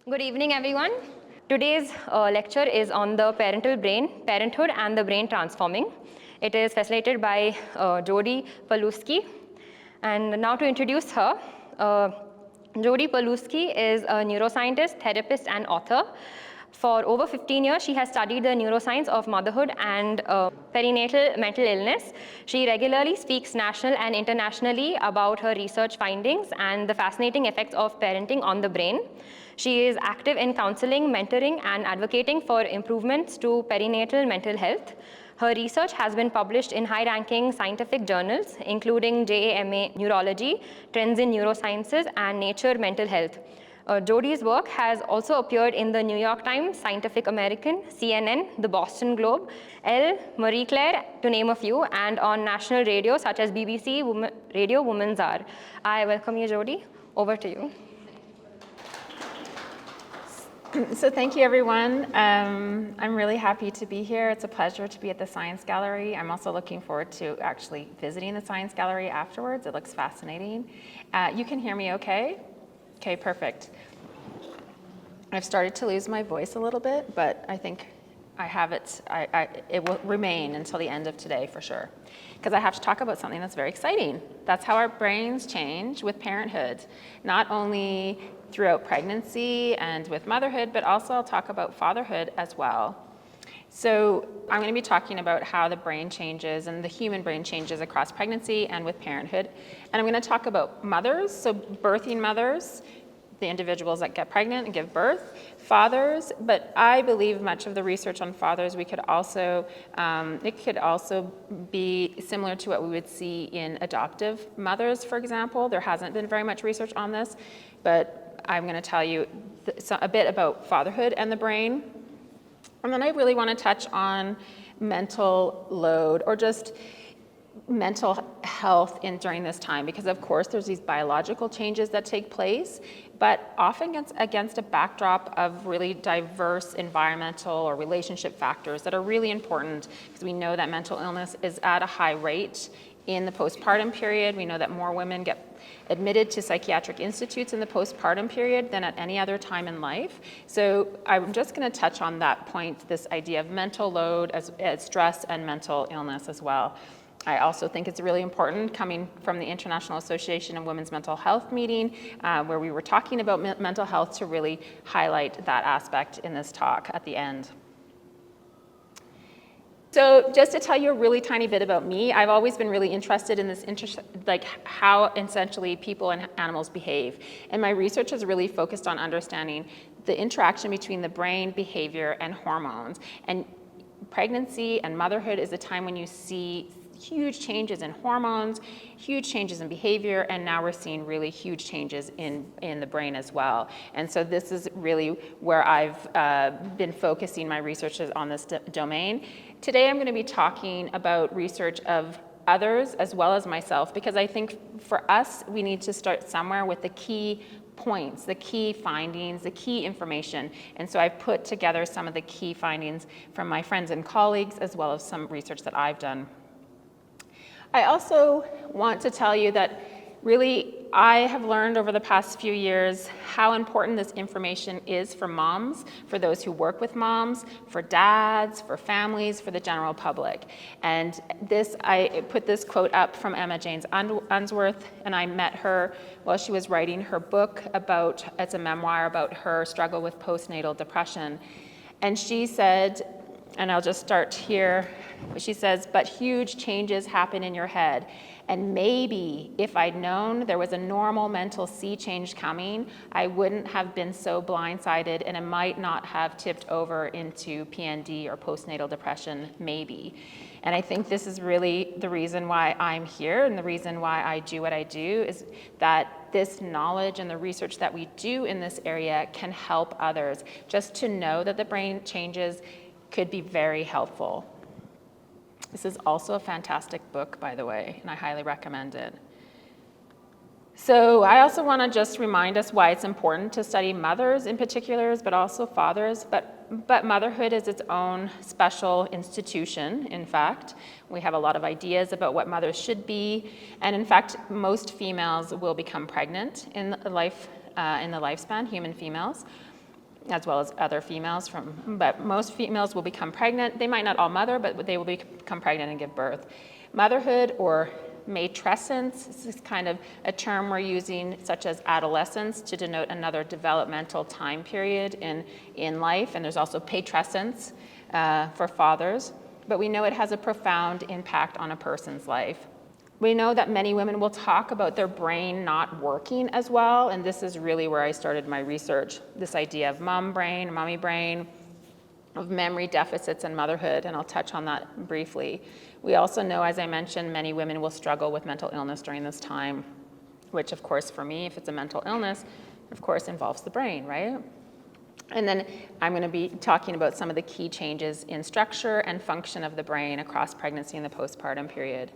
Good evening, everyone. Today's lecture is on the parental brain, parenthood, and the brain transforming. It is facilitated by Jodi Pawluski. And now to introduce her, Jodi Pawluski is a neuroscientist, therapist, and author. For over 15 years, she has studied the neuroscience of motherhood and perinatal mental illness. She regularly speaks national and internationally about her research findings and the fascinating effects of parenting on the brain. She is active in counseling, mentoring, and advocating for improvements to perinatal mental health. Her research has been published in high-ranking scientific journals, including JAMA Neurology, Trends in Neurosciences, and Nature Mental Health. Jodi's work has also appeared in the New York Times, Scientific American, CNN, the Boston Globe, Elle, Marie Claire, to name a few, and on national radio such as BBC Radio Women's Hour. I welcome you, Jodi. Over to you. So thank you, everyone. I'm really happy to be here. It's a pleasure to be at the Science Gallery. I'm also looking forward to actually visiting the Science Gallery afterwards. It looks fascinating. You can hear me okay? Okay, perfect. I've started to lose my voice a little bit, but I think I have it. It will remain until the end of today for sure, because I have to talk about something that's very exciting. That's how our brains change with parenthood, not only throughout pregnancy and with motherhood, but also I'll talk about fatherhood as well. So I'm going to be talking about how the brain changes and the human brain changes across pregnancy and with parenthood. And I'm going to talk about mothers, so birthing mothers, the individuals that get pregnant and give birth, fathers, but I believe much of the research on fathers, we could also, it could also be similar to what we would see in adoptive mothers, for example. There hasn't been very much research on this, but I'm going to tell you a bit about fatherhood and the brain. And then I really want to touch on mental load, or just mental health during this time, because of course there's these biological changes that take place, but often against a backdrop of really diverse environmental or relationship factors that are really important, because we know that mental illness is at a high rate in the postpartum period. We know that more women get admitted to psychiatric institutes in the postpartum period than at any other time in life. So I'm just going to touch on that point, this idea of mental load as stress and mental illness as well. I also think it's really important, coming from the International Association of Women's Mental Health meeting, where we were talking about mental health, to really highlight that aspect in this talk at the end. So just to tell you a really tiny bit about me, I've always been really interested in this, like how essentially people and animals behave. And my research has really focused on understanding the interaction between the brain, behavior, and hormones. And pregnancy and motherhood is a time when you see huge changes in hormones, huge changes in behavior, and now we're seeing really huge changes in the brain as well. And so this is really where I've been focusing my research on this domain. Today I'm going to be talking about research of others as well as myself, because I think for us, we need to start somewhere with the key points, the key findings, the key information. And so I've put together some of the key findings from my friends and colleagues, as well as some research that I've done. I also want to tell you that really I have learned over the past few years how important this information is for moms, for those who work with moms, for dads, for families, for the general public. And this, I put this quote up from Emma James Unsworth, and I met her while she was writing her book about, it's a memoir about her struggle with postnatal depression. And she said, and I'll just start here, she says, "But huge changes happen in your head. And maybe if I'd known there was a normal mental sea change coming, I wouldn't have been so blindsided, and it might not have tipped over into PND or postnatal depression, maybe." And I think this is really the reason why I'm here, and the reason why I do what I do, is that this knowledge and the research that we do in this area can help others. Just to know that the brain changes could be very helpful. This is also a fantastic book, by the way, and I highly recommend it. So I also want to just remind us why it's important to study mothers in particular, but also fathers. But motherhood is its own special institution, in fact. We have a lot of ideas about what mothers should be. And in fact, most females will become pregnant in the lifespan, human females. as well as other females, but most females will become pregnant. They might not all mother, but they will become pregnant and give birth. Motherhood, or matrescence, this is kind of a term we're using, such as adolescence, to denote another developmental time period in life. And there's also patrescence for fathers. But we know it has a profound impact on a person's life. We know that many women will talk about their brain not working as well, and this is really where I started my research, this idea of mom brain, mommy brain, of memory deficits in motherhood, and I'll touch on that briefly. We also know, as I mentioned, many women will struggle with mental illness during this time, which of course for me, if it's a mental illness, of course involves the brain, right? And then I'm going to be talking about some of the key changes in structure and function of the brain across pregnancy and the postpartum period.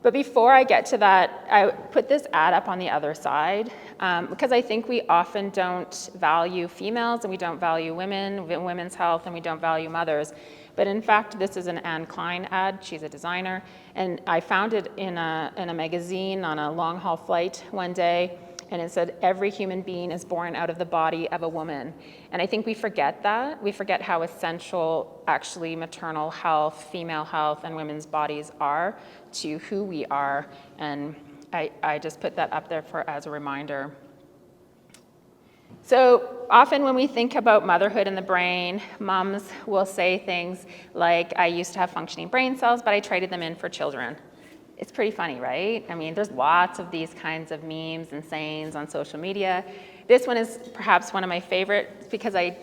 But before I get to that, I put this ad up on the other side because I think we often don't value females, and we don't value women, women's health, and we don't value mothers. But in fact, this is an Anne Klein ad. She's a designer. And I found it in a magazine on a long haul flight one day. And it said, every human being is born out of the body of a woman. And I think we forget that. We forget how essential actually maternal health, female health, and women's bodies are to who we are. And I just put that up there as a reminder. So often when we think about motherhood and the brain, moms will say things like, I used to have functioning brain cells, but I traded them in for children. It's pretty funny, right? I mean, there's lots of these kinds of memes and sayings on social media. This one is perhaps one of my favorites because I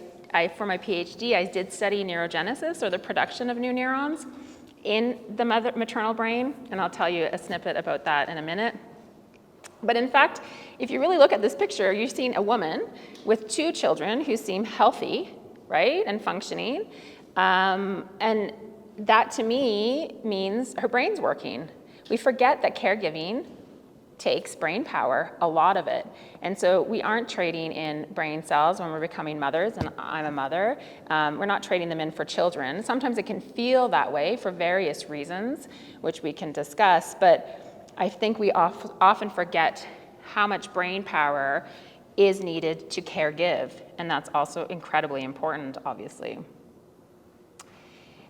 for my PhD, I did study neurogenesis, or the production of new neurons, in the maternal brain, and I'll tell you a snippet about that in a minute. But in fact, if you really look at this picture, you're seeing a woman with 2 children who seem healthy, right, and functioning, and that to me means her brain's working. We forget that caregiving takes brain power, a lot of it. And so we aren't trading in brain cells when we're becoming mothers, and I'm a mother. We're not trading them in for children. Sometimes it can feel that way for various reasons, which we can discuss, but I think we often forget how much brain power is needed to care give, and that's also incredibly important, obviously.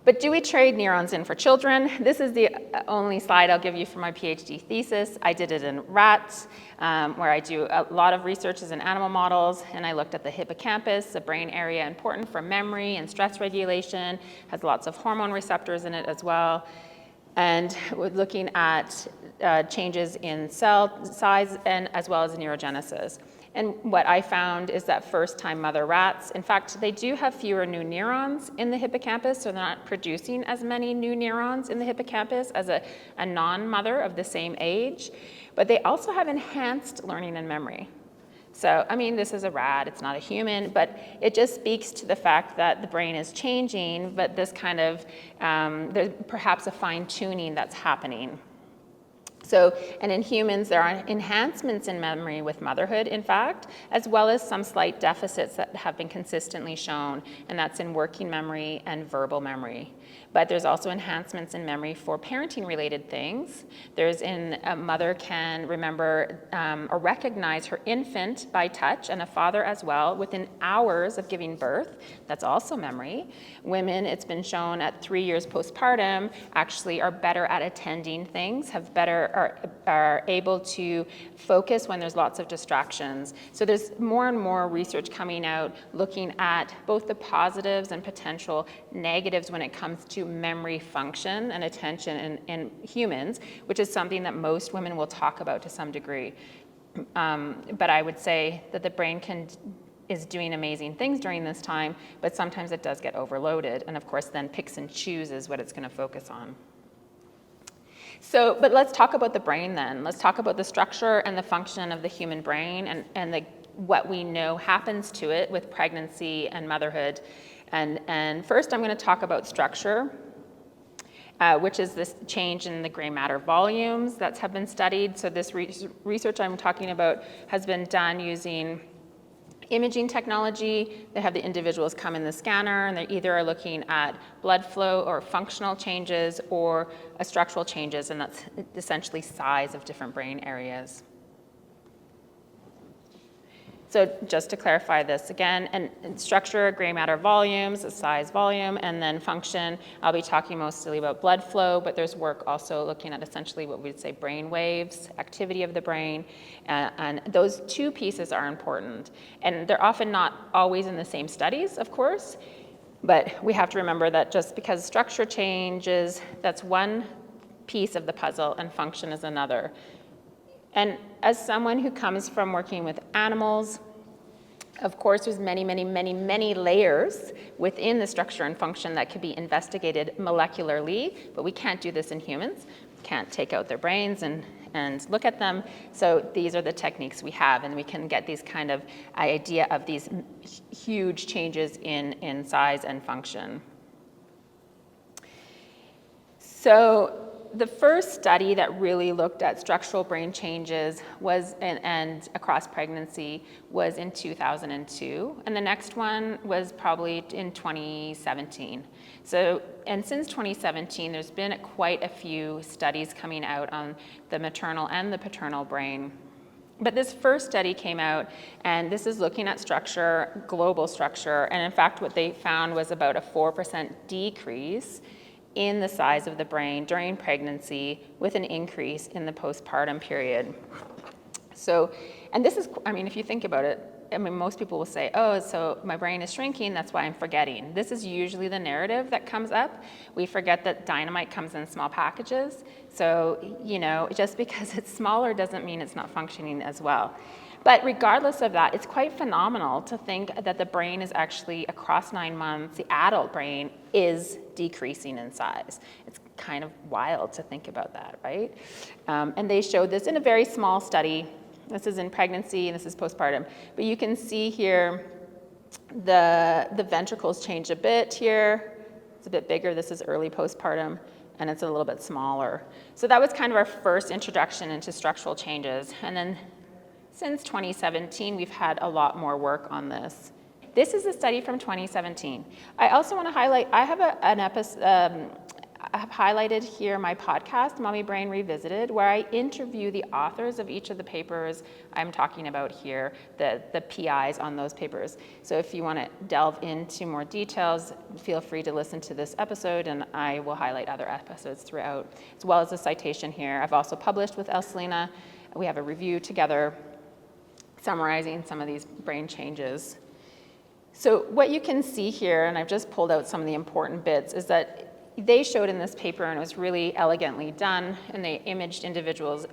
But do we trade neurons in for children? This is the only slide I'll give you for my PhD thesis. I did it in rats, where I do a lot of research in animal models, and I looked at the hippocampus, a brain area important for memory and stress regulation, has lots of hormone receptors in it as well. And we're looking at changes in cell size and as well as neurogenesis. And what I found is that first-time mother rats, in fact, they do have fewer new neurons in the hippocampus, so they're not producing as many new neurons in the hippocampus as a non-mother of the same age, but they also have enhanced learning and memory. So, I mean, this is a rat, it's not a human, but it just speaks to the fact that the brain is changing, but this kind of, there's perhaps a fine-tuning that's happening. So, and in humans, there are enhancements in memory with motherhood, in fact, as well as some slight deficits that have been consistently shown, and that's in working memory and verbal memory. But there's also enhancements in memory for parenting-related things. There's a mother can remember or recognize her infant by touch, and a father as well, within hours of giving birth. That's also memory. Women, it's been shown at 3 years postpartum, actually are better at attending things, are able to focus when there's lots of distractions. So there's more and more research coming out looking at both the positives and potential negatives when it comes to memory function and attention in humans, which is something that most women will talk about to some degree. But I would say that the brain is doing amazing things during this time, but sometimes it does get overloaded, and of course then picks and chooses what it's going to focus on. So, but let's talk about the brain then. Let's talk about the structure and the function of the human brain and what we know happens to it with pregnancy and motherhood. And first I'm going to talk about structure, which is this change in the gray matter volumes that have been studied. So this research I'm talking about has been done using imaging technology. They have the individuals come in the scanner, and they either are looking at blood flow or functional changes or structural changes, and that's essentially size of different brain areas. So just to clarify this again, and structure, gray matter volumes, size, volume, and then function. I'll be talking mostly about blood flow, but there's work also looking at essentially what we'd say brain waves, activity of the brain, and those two pieces are important. And they're often not always in the same studies, of course, but we have to remember that just because structure changes, that's one piece of the puzzle and function is another. And as someone who comes from working with animals, of course, there's many, many, many, many layers within the structure and function that could be investigated molecularly, but we can't do this in humans. We can't take out their brains and look at them. So these are the techniques we have, and we can get these kind of idea of these huge changes in size and function. So the first study that really looked at structural brain changes was, and across pregnancy, was in 2002, and the next one was probably in 2017. So, and since 2017, there's been quite a few studies coming out on the maternal and the paternal brain. But this first study came out, and this is looking at structure, global structure, and in fact what they found was about a 4% decrease in the size of the brain during pregnancy with an increase in the postpartum period. So, and this is, I mean, if you think about it, I mean, most people will say, oh, so my brain is shrinking, that's why I'm forgetting. This is usually the narrative that comes up. We forget that dynamite comes in small packages. So, you know, just because it's smaller doesn't mean it's not functioning as well. But regardless of that, it's quite phenomenal to think that the brain is actually, across 9 months, the adult brain is decreasing in size. It's kind of wild to think about that, right? And they showed this in a very small study. This is in pregnancy, and this is postpartum. But you can see here the ventricles change a bit here. It's a bit bigger. This is early postpartum, and it's a little bit smaller. So that was kind of our first introduction into structural changes. And then since 2017, we've had a lot more work on this. This is a study from 2017. I also want to highlight, I have an episode, I have highlighted here my podcast, Mommy Brain Revisited, where I interview the authors of each of the papers I'm talking about here, the PIs on those papers. So if you want to delve into more details, feel free to listen to this episode, and I will highlight other episodes throughout, as well as a citation here. I've also published with Elselina. We have a review together summarizing some of these brain changes. So what you can see here, and I've just pulled out some of the important bits, is that they showed in this paper, and it was really elegantly done, and they imaged individuals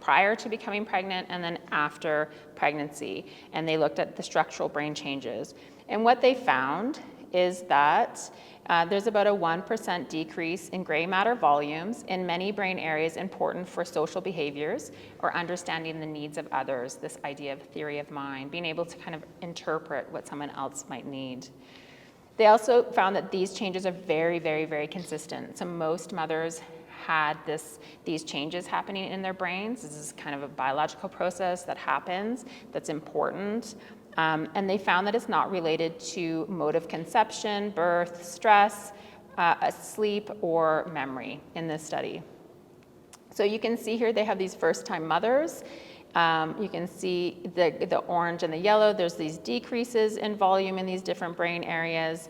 prior to becoming pregnant and then after pregnancy, and they looked at the structural brain changes. And what they found is that there's about a 1% decrease in gray matter volumes in many brain areas important for social behaviors or understanding the needs of others, this idea of theory of mind, being able to kind of interpret what someone else might need. They also found that these changes are very, very, very consistent. So most mothers had these changes happening in their brains. This is kind of a biological process that happens that's important. And they found that it's not related to mode of conception, birth, stress, sleep, or memory in this study. So you can see here they have these first-time mothers. You can see the orange and the yellow. There's these decreases in volume in these different brain areas.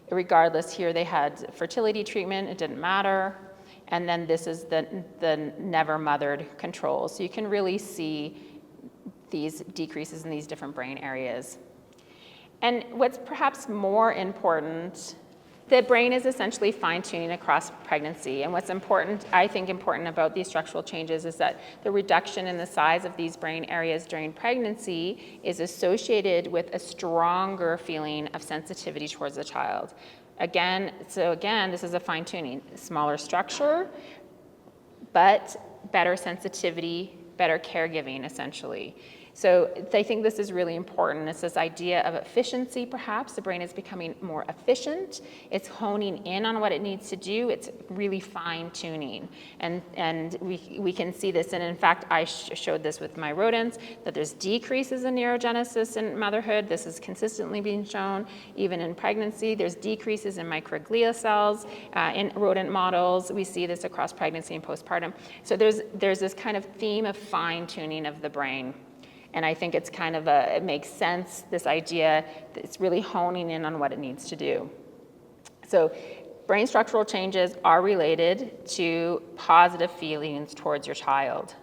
Regardless, here they had fertility treatment. It didn't matter. And then this is the never mothered control. So you can really see these decreases in these different brain areas. And what's perhaps more important, the brain is essentially fine-tuning across pregnancy. And what's important, I think important about these structural changes is that the reduction in the size of these brain areas during pregnancy is associated with a stronger feeling of sensitivity towards the child. Again, this is a fine-tuning. Smaller structure, but better sensitivity, better caregiving, essentially. So I think this is really important. It's this idea of efficiency, perhaps. The brain is becoming more efficient. It's honing in on what it needs to do. It's really fine-tuning. And we can see this. And in fact, I showed this with my rodents, that there's decreases in neurogenesis in motherhood. This is consistently being shown. Even in pregnancy, there's decreases in microglia cells. In rodent models, we see this across pregnancy and postpartum. So there's this kind of theme of fine-tuning of the brain. And I think it's kind of it makes sense, this idea, it's really honing in on what it needs to do. So brain structural changes are related to positive feelings towards your child.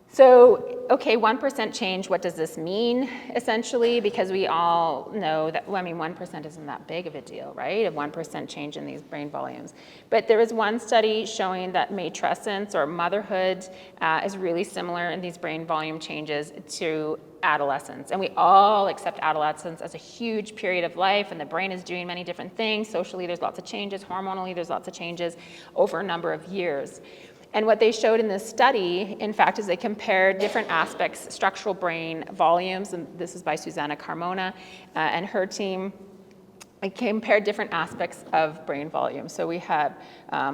So, okay, 1% change, what does this mean, essentially? Because we all know that, well, I mean, 1% isn't that big of a deal, right? A 1% change in these brain volumes. But there was one study showing that matrescence or motherhood is really similar in these brain volume changes to adolescence. And we all accept adolescence as a huge period of life, and the brain is doing many different things. Socially, there's lots of changes. Hormonally, there's lots of changes over a number of years. And what they showed in this study, in fact, is they compared different aspects, structural brain volumes, and this is by Susanna Carmona and her team. They compared different aspects of brain volume. So we had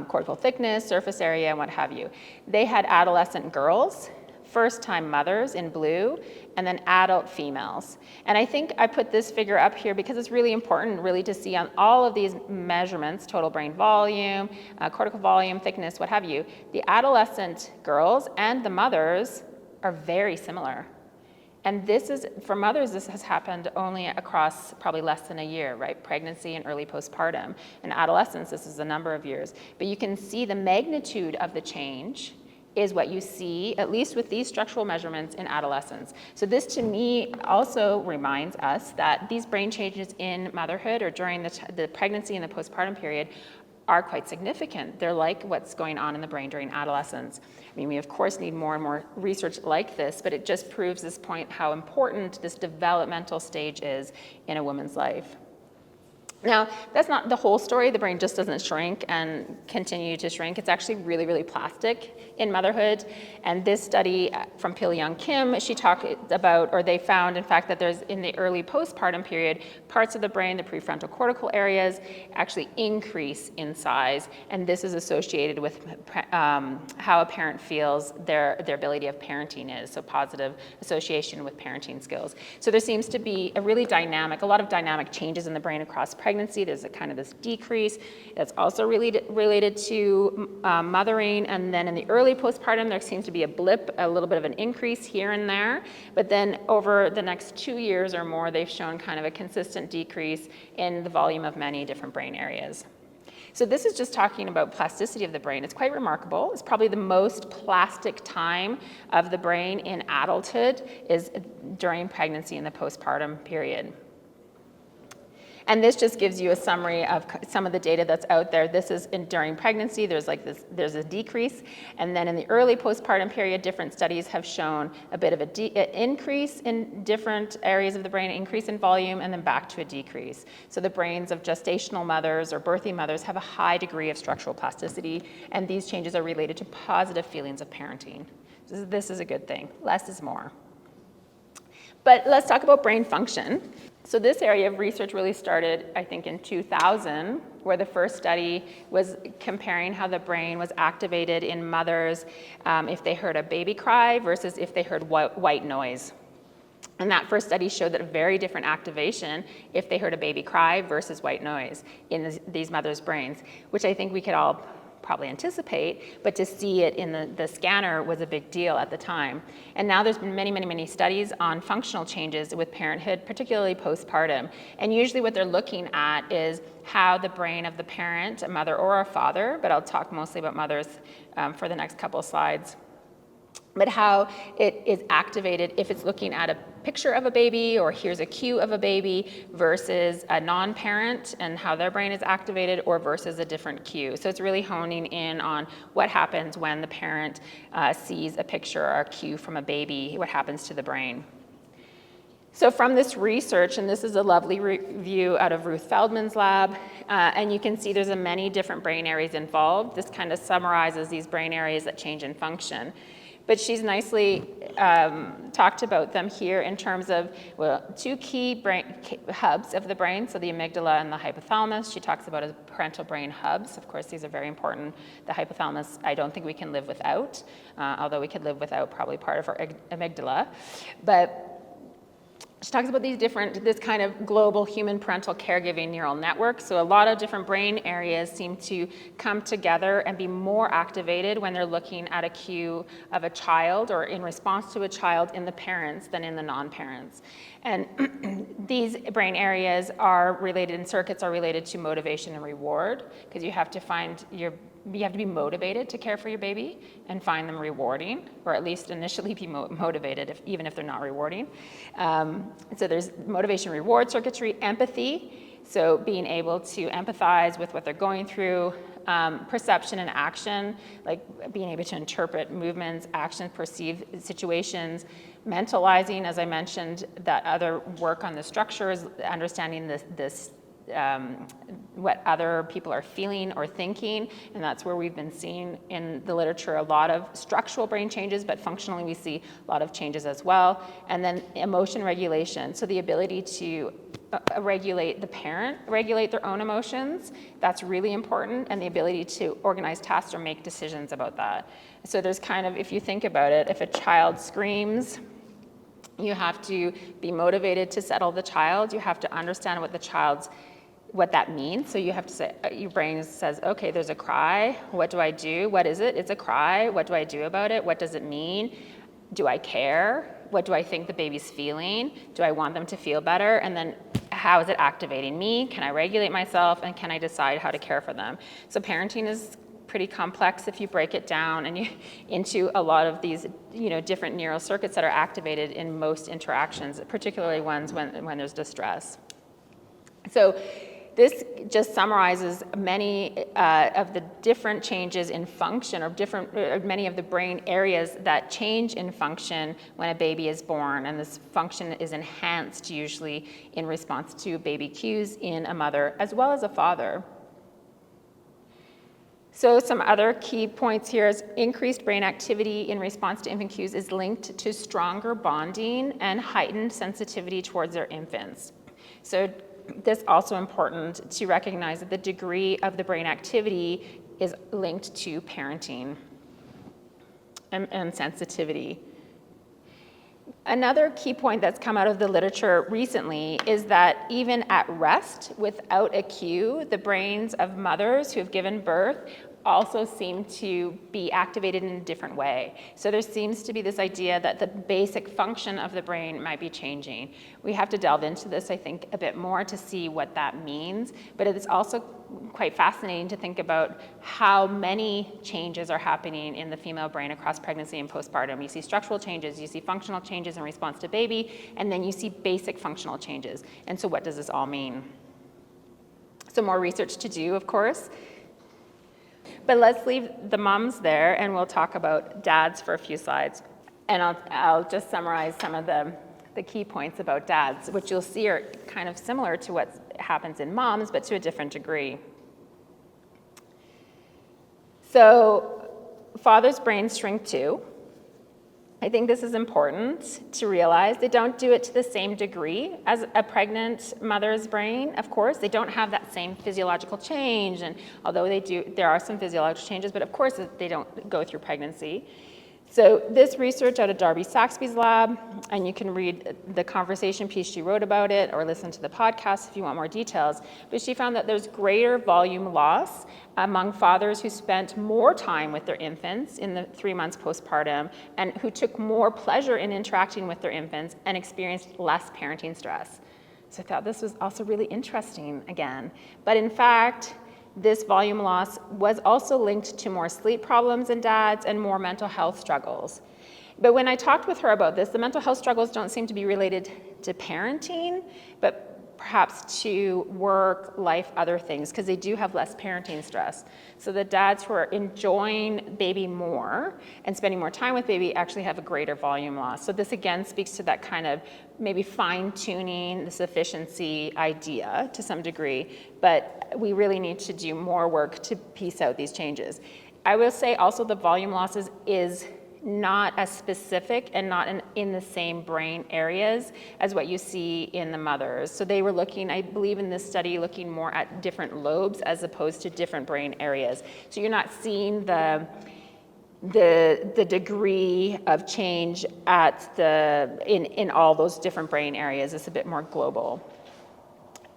cortical thickness, surface area, and what have you. They had adolescent girls, first-time mothers in blue, and then adult females. And I think I put this figure up here because it's really important really to see on all of these measurements, total brain volume, cortical volume, thickness, what have you, the adolescent girls and the mothers are very similar. And this is, for mothers, this has happened only across probably less than a year, right? Pregnancy and early postpartum. In adolescence, this is a number of years. But you can see the magnitude of the change is what you see, at least with these structural measurements in adolescence. So this to me also reminds us that these brain changes in motherhood or during the pregnancy and the postpartum period are quite significant. They're like what's going on in the brain during adolescence. I mean, we of course need more and more research like this, but it just proves this point how important this developmental stage is in a woman's life. Now, that's not the whole story. The brain just doesn't shrink and continue to shrink. It's actually really, really plastic in motherhood. And this study from Pil-Young Kim, she talked about, or they found, in fact, that there's in the early postpartum period, parts of the brain, the prefrontal cortical areas, actually increase in size. And this is associated with how a parent feels their ability of parenting is, so positive association with parenting skills. So there seems to be a lot of dynamic changes in the brain across pregnancy. There's a kind of this decrease that's also related to mothering, and then in the early postpartum there seems to be a blip, a little bit of an increase here and there, but then over the next 2 years or more they've shown kind of a consistent decrease in the volume of many different brain areas. So this is just talking about plasticity of the brain. It's quite remarkable. It's probably the most plastic time of the brain in adulthood is during pregnancy and the postpartum period. And this just gives you a summary of some of the data that's out there. This is during pregnancy, there's a decrease. And then in the early postpartum period, different studies have shown a bit of an increase in different areas of the brain, increase in volume, and then back to a decrease. So the brains of gestational mothers or birthing mothers have a high degree of structural plasticity, and these changes are related to positive feelings of parenting. So this is a good thing. Less is more. But let's talk about brain function. So this area of research really started, I think, in 2000, where the first study was comparing how the brain was activated in mothers if they heard a baby cry versus if they heard white noise. And that first study showed that a very different activation if they heard a baby cry versus white noise in these mothers' brains, which I think we could all probably anticipate, but to see it in the scanner was a big deal at the time. And now there's been many, many, many studies on functional changes with parenthood, particularly postpartum. And usually what they're looking at is how the brain of the parent, a mother or a father, but I'll talk mostly about mothers for the next couple of slides, but how it is activated if it's looking at a picture of a baby or here's a cue of a baby versus a non-parent and how their brain is activated or versus a different cue. So it's really honing in on what happens when the parent sees a picture or a cue from a baby, what happens to the brain. So from this research, and this is a lovely review out of Ruth Feldman's lab, and you can see there's many different brain areas involved. This kind of summarizes these brain areas that change in function. But she's nicely talked about them here in terms of, well, two key brain hubs of the brain, so the amygdala and the hypothalamus. She talks about as parental brain hubs. Of course, these are very important. The hypothalamus, I don't think we can live without, although we could live without probably part of our amygdala. But she talks about this kind of global human parental caregiving neural network. So a lot of different brain areas seem to come together and be more activated when they're looking at a cue of a child or in response to a child in the parents than in the non-parents. And these brain areas are related, and circuits are related to motivation and reward, because you have to be motivated to care for your baby and find them rewarding, or at least initially be motivated, even if they're not rewarding. So there's motivation, reward circuitry, empathy, so being able to empathize with what they're going through, perception and action, like being able to interpret movements, actions, perceive situations, mentalizing, as I mentioned, that other work on the structures, understanding what other people are feeling or thinking, and that's where we've been seeing in the literature a lot of structural brain changes, but functionally we see a lot of changes as well. And then emotion regulation, so the ability to regulate the parent, regulate their own emotions, that's really important, and the ability to organize tasks or make decisions about that. So there's kind of, if you think about it, if a child screams, you have to be motivated to settle the child. You have to understand what that means. So you have to say, your brain says, okay, there's a cry. What do I do? What is it? It's a cry. What do I do about it? What does it mean? Do I care? What do I think the baby's feeling? Do I want them to feel better? And then how is it activating me? Can I regulate myself? And can I decide how to care for them? So parenting is pretty complex if you break it down and into a lot of these different neural circuits that are activated in most interactions, particularly ones when there's distress. So this just summarizes many of the different changes in function, or many of the brain areas that change in function when a baby is born, and this function is enhanced usually in response to baby cues in a mother as well as a father. So some other key points here is increased brain activity in response to infant cues is linked to stronger bonding and heightened sensitivity towards their infants. So this also important to recognize that the degree of the brain activity is linked to parenting and sensitivity. Another key point that's come out of the literature recently is that even at rest, without a cue, the brains of mothers who have given birth also seem to be activated in a different way. So there seems to be this idea that the basic function of the brain might be changing. We have to delve into this, I think, a bit more to see what that means, but it's also quite fascinating to think about how many changes are happening in the female brain across pregnancy and postpartum. You see structural changes, you see functional changes in response to baby, and then you see basic functional changes. And so what does this all mean? Some more research to do, of course. But let's leave the moms there, and we'll talk about dads for a few slides. And I'll just summarize some of the key points about dads, which you'll see are kind of similar to what happens in moms, but to a different degree. So fathers' brains shrink too. I think this is important to realize. They don't do it to the same degree as a pregnant mother's brain, of course. They don't have that same physiological change, and although they do, there are some physiological changes, but of course they don't go through pregnancy. So this research out of Darby Saxby's lab, and you can read the conversation piece she wrote about it or listen to the podcast if you want more details, but she found that there's greater volume loss among fathers who spent more time with their infants in the 3 months postpartum and who took more pleasure in interacting with their infants and experienced less parenting stress. So I thought this was also really interesting again. But in fact, this volume loss was also linked to more sleep problems in dads and more mental health struggles. But when I talked with her about this, the mental health struggles don't seem to be related to parenting, but perhaps to work, life, other things, because they do have less parenting stress. So the dads who are enjoying baby more and spending more time with baby actually have a greater volume loss. So this again speaks to that kind of maybe fine-tuning the sufficiency idea to some degree, but we really need to do more work to piece out these changes. I will say also the volume losses is not as specific and not in the same brain areas as what you see in the mothers. So they were looking, I believe in this study, looking more at different lobes as opposed to different brain areas. So you're not seeing the the degree of change in all those different brain areas is a bit more global.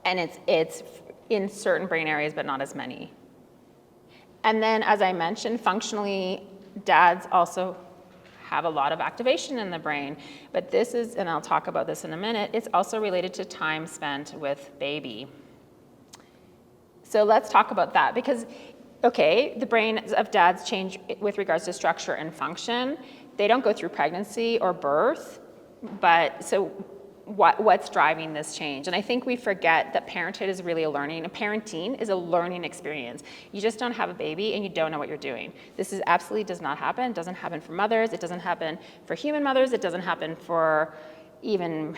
And it's in certain brain areas, but not as many. And then, as I mentioned, functionally, dads also have a lot of activation in the brain, but this is, and I'll talk about this in a minute, it's also related to time spent with baby. So let's talk about that, because, okay, the brains of dads change with regards to structure and function. They don't go through pregnancy or birth, but so what's driving this change? And I think we forget that parenthood is really parenting is a learning experience. You just don't have a baby and you don't know what you're doing. This absolutely does not happen. It doesn't happen for mothers. It doesn't happen for human mothers. It doesn't happen for even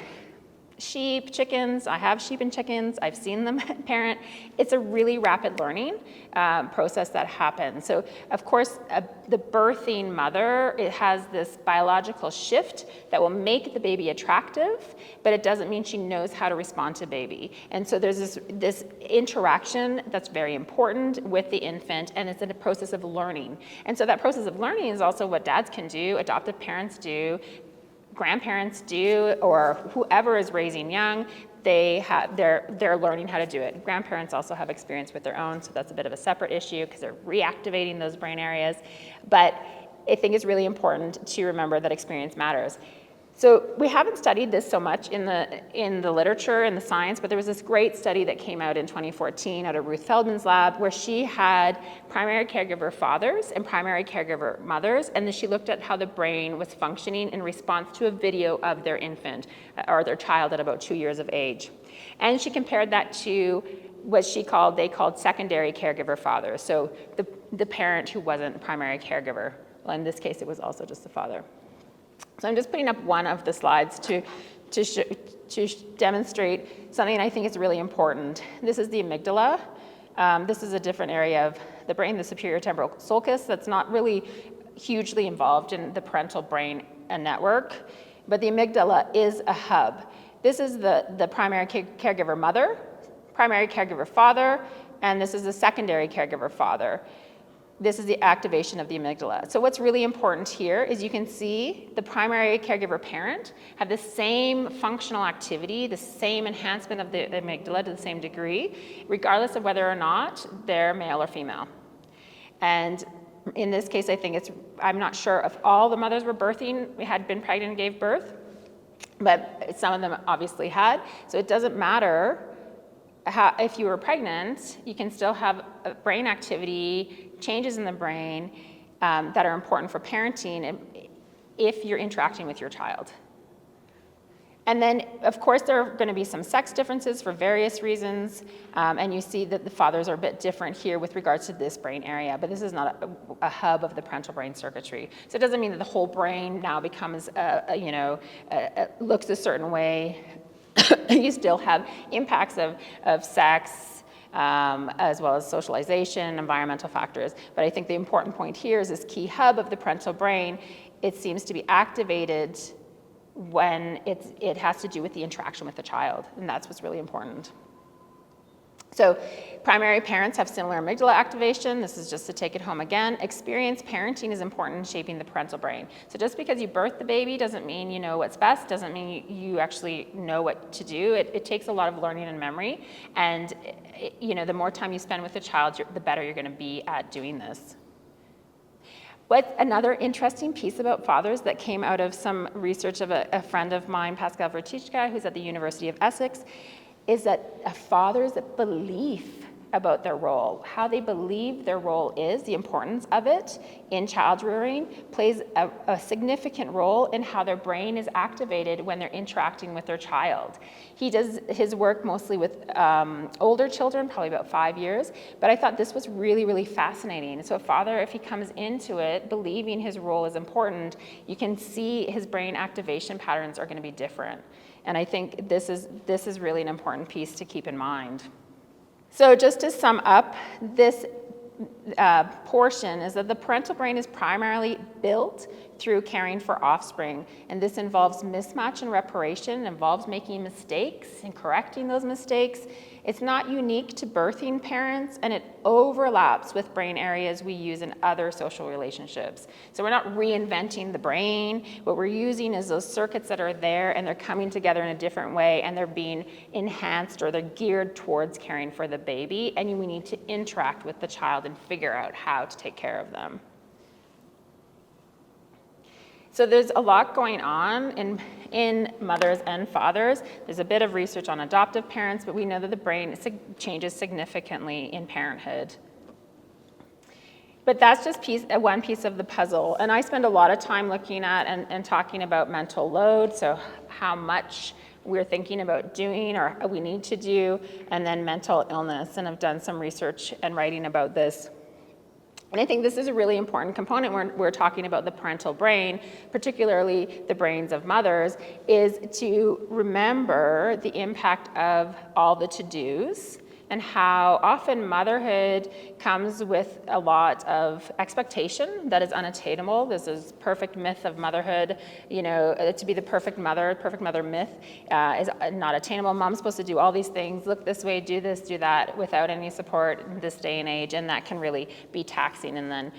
sheep, chickens. I have sheep and chickens. I've seen them parent. It's a really rapid learning process that happens. So, of course, the birthing mother, it has this biological shift that will make the baby attractive, but it doesn't mean she knows how to respond to baby. And so there's this interaction that's very important with the infant, and it's in a process of learning. And so that process of learning is also what dads can do, adoptive parents do, grandparents do, or whoever is raising young, they're learning how to do it. Grandparents also have experience with their own, so that's a bit of a separate issue because they're reactivating those brain areas. But I think it's really important to remember that experience matters. So we haven't studied this so much in the literature, in the science, but there was this great study that came out in 2014 out of Ruth Feldman's lab where she had primary caregiver fathers and primary caregiver mothers, and then she looked at how the brain was functioning in response to a video of their infant or their child at about 2 years of age. And she compared that to what they called secondary caregiver fathers, so the parent who wasn't a primary caregiver. Well, in this case, it was also just the father. So I'm just putting up one of the slides to demonstrate something I think is really important. This is the amygdala. This is a different area of the brain, the superior temporal sulcus, that's not really hugely involved in the parental brain network, but the amygdala is a hub. This is the primary caregiver mother, primary caregiver father, and this is the secondary caregiver father. This is the activation of the amygdala. So what's really important here is you can see the primary caregiver parent have the same functional activity, the same enhancement of the amygdala to the same degree, regardless of whether or not they're male or female. And in this case, I'm not sure if all the mothers were birthing, had been pregnant and gave birth, but some of them obviously had. So it doesn't matter if you were pregnant, you can still have brain activity, changes in the brain that are important for parenting if you're interacting with your child. And then, of course, there are going to be some sex differences for various reasons, and you see that the fathers are a bit different here with regards to this brain area, but this is not a hub of the parental brain circuitry. So it doesn't mean that the whole brain now becomes, looks a certain way. You still have impacts of sex, as well as socialization, environmental factors. But I think the important point here is this key hub of the parental brain. It seems to be activated when it has to do with the interaction with the child, and that's what's really important. So primary parents have similar amygdala activation. This is just to take it home again. Experienced parenting is important in shaping the parental brain. So just because you birth the baby doesn't mean you know what's best, doesn't mean you actually know what to do. It takes a lot of learning and memory. And the more time you spend with the child, the better you're going to be at doing this. What's another interesting piece about fathers that came out of some research of a friend of mine, Pascal Vertichka, who's at the University of Essex, is that a father's belief about their role, how they believe their role is, the importance of it in child rearing, plays a significant role in how their brain is activated when they're interacting with their child. He does his work mostly with older children, probably about 5 years, but I thought this was really, really fascinating. So a father, if he comes into it believing his role is important, you can see his brain activation patterns are going to be different. And I think this is really an important piece to keep in mind. So just to sum up, this portion is that the parental brain is primarily built through caring for offspring, and this involves mismatch and reparation, involves making mistakes and correcting those mistakes. It's not unique to birthing parents, and it overlaps with brain areas we use in other social relationships. So we're not reinventing the brain. What we're using is those circuits that are there, and they're coming together in a different way, and they're being enhanced, or they're geared towards caring for the baby, and we need to interact with the child and figure out how to take care of them. So there's a lot going on in mothers and fathers. There's a bit of research on adoptive parents, but we know that the brain changes significantly in parenthood. But that's just one piece of the puzzle. And I spend a lot of time looking at and talking about mental load, so how much we're thinking about doing or we need to do, and then mental illness. And I've done some research and writing about this. And I think this is a really important component when we're talking about the parental brain, particularly the brains of mothers, is to remember the impact of all the to-dos and how often motherhood comes with a lot of expectation that is unattainable. This is perfect myth of motherhood, to be the perfect mother myth is not attainable. Mom's supposed to do all these things, look this way, do this, do that, without any support in this day and age, and that can really be taxing and then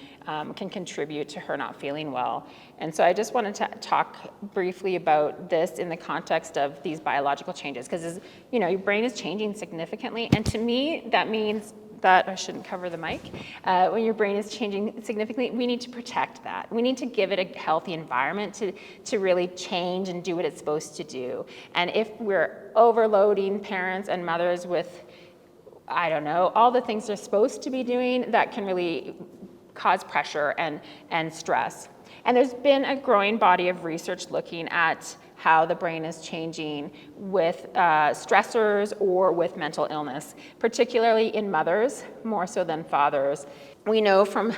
can contribute to her not feeling well. And so I just wanted to talk briefly about this in the context of these biological changes, because your brain is changing significantly, and to me that means that I shouldn't cover the mic. When your brain is changing significantly, we need to protect that. We need to give it a healthy environment to really change and do what it's supposed to do. And if we're overloading parents and mothers with, all the things they're supposed to be doing, that can really cause pressure and stress. And there's been a growing body of research looking at how the brain is changing with stressors or with mental illness, particularly in mothers, more so than fathers. We know from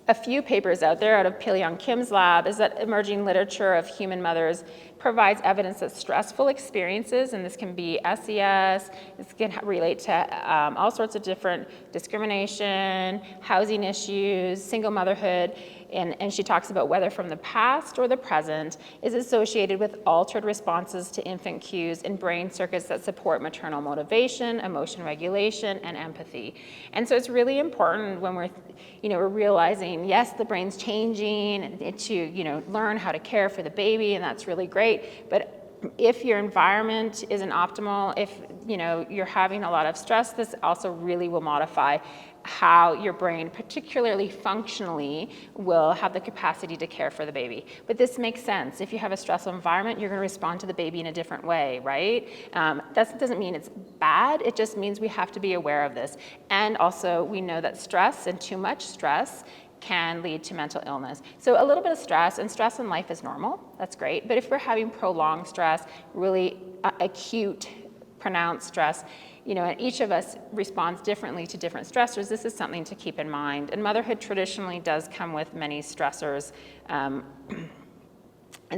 a few papers out there out of Pil-Young Kim's lab is that emerging literature of human mothers provides evidence that stressful experiences, and this can be SES, this can relate to all sorts of different discrimination, housing issues, single motherhood, and she talks about whether from the past or the present is associated with altered responses to infant cues in brain circuits that support maternal motivation, emotion regulation, and empathy. And so it's really important when we're realizing, yes, the brain's changing to learn how to care for the baby, and that's really great, but if your environment isn't optimal, if you're having a lot of stress, this also really will modify how your brain, particularly functionally, will have the capacity to care for the baby. But this makes sense. If you have a stressful environment, you're going to respond to the baby in a different way, right? That doesn't mean it's bad. It just means we have to be aware of this. And also, we know that stress and too much stress can lead to mental illness. So a little bit of stress, and stress in life is normal. That's great. But if we're having prolonged stress, really acute, pronounced stress, and each of us responds differently to different stressors. This is something to keep in mind. And motherhood traditionally does come with many stressors. And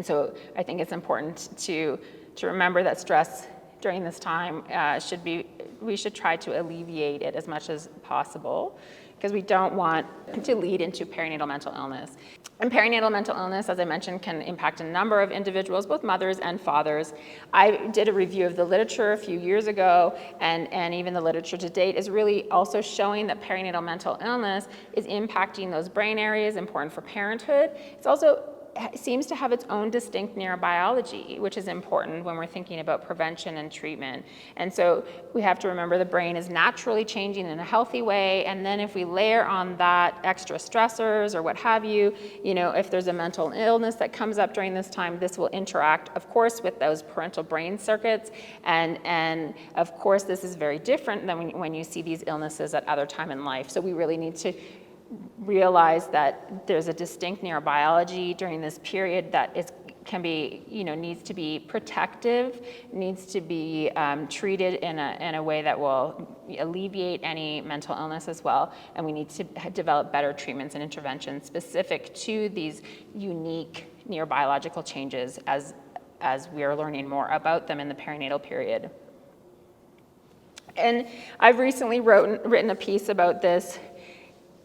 so I think it's important to remember that stress during this time we should try to alleviate it as much as possible, because we don't want to lead into perinatal mental illness. And perinatal mental illness, as I mentioned, can impact a number of individuals, both mothers and fathers. I did a review of the literature a few years ago, and even the literature to date is really also showing that perinatal mental illness is impacting those brain areas important for parenthood. It's also seems to have its own distinct neurobiology, which is important when we're thinking about prevention and treatment. And so we have to remember the brain is naturally changing in a healthy way, and then if we layer on that extra stressors or what have you, if there's a mental illness that comes up during this time, this will interact, of course, with those parental brain circuits, and of course this is very different than when you see these illnesses at other time in life. So we really need to realize that there's a distinct neurobiology during this period that needs to be protective, needs to be treated in a way that will alleviate any mental illness as well, and we need to develop better treatments and interventions specific to these unique neurobiological changes as we are learning more about them in the perinatal period. And I've recently written a piece about this.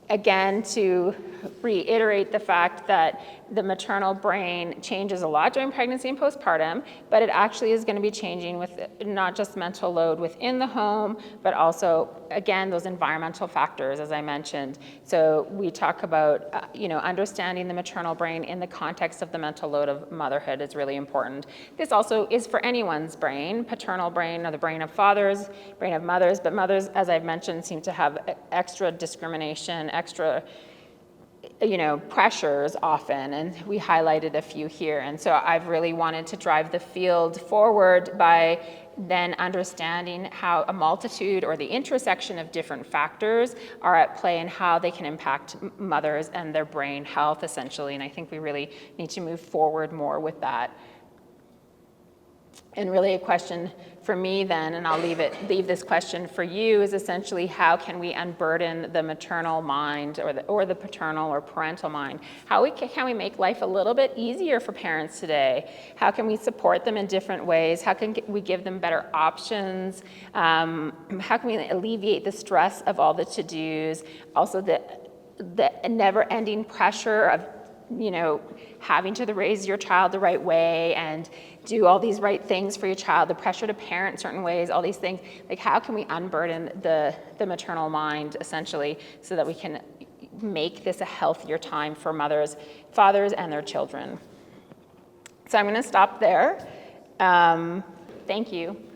again, to reiterate the fact that the maternal brain changes a lot during pregnancy and postpartum, but it actually is going to be changing with not just mental load within the home, but also, again, those environmental factors, as I mentioned. So we talk about, understanding the maternal brain in the context of the mental load of motherhood is really important. This also is for anyone's brain, paternal brain or the brain of fathers, brain of mothers, but mothers, as I've mentioned, seem to have extra discrimination, extra pressures often, and we highlighted a few here. And so I've really wanted to drive the field forward by then understanding how a multitude or the intersection of different factors are at play and how they can impact mothers and their brain health, essentially. And I think we really need to move forward more with that. And really a question for me then, and I'll leave this question for you, is essentially how can we unburden the maternal mind or the paternal or parental mind? Can we make life a little bit easier for parents today? How can we support them in different ways? How can we give them better options? How can we alleviate the stress of all the to-dos? Also the never-ending pressure of having to raise your child the right way and do all these right things for your child, the pressure to parent certain ways, all these things. Like, how can we unburden the maternal mind, essentially, so that we can make this a healthier time for mothers, fathers, and their children? So I'm going to stop there. Thank you.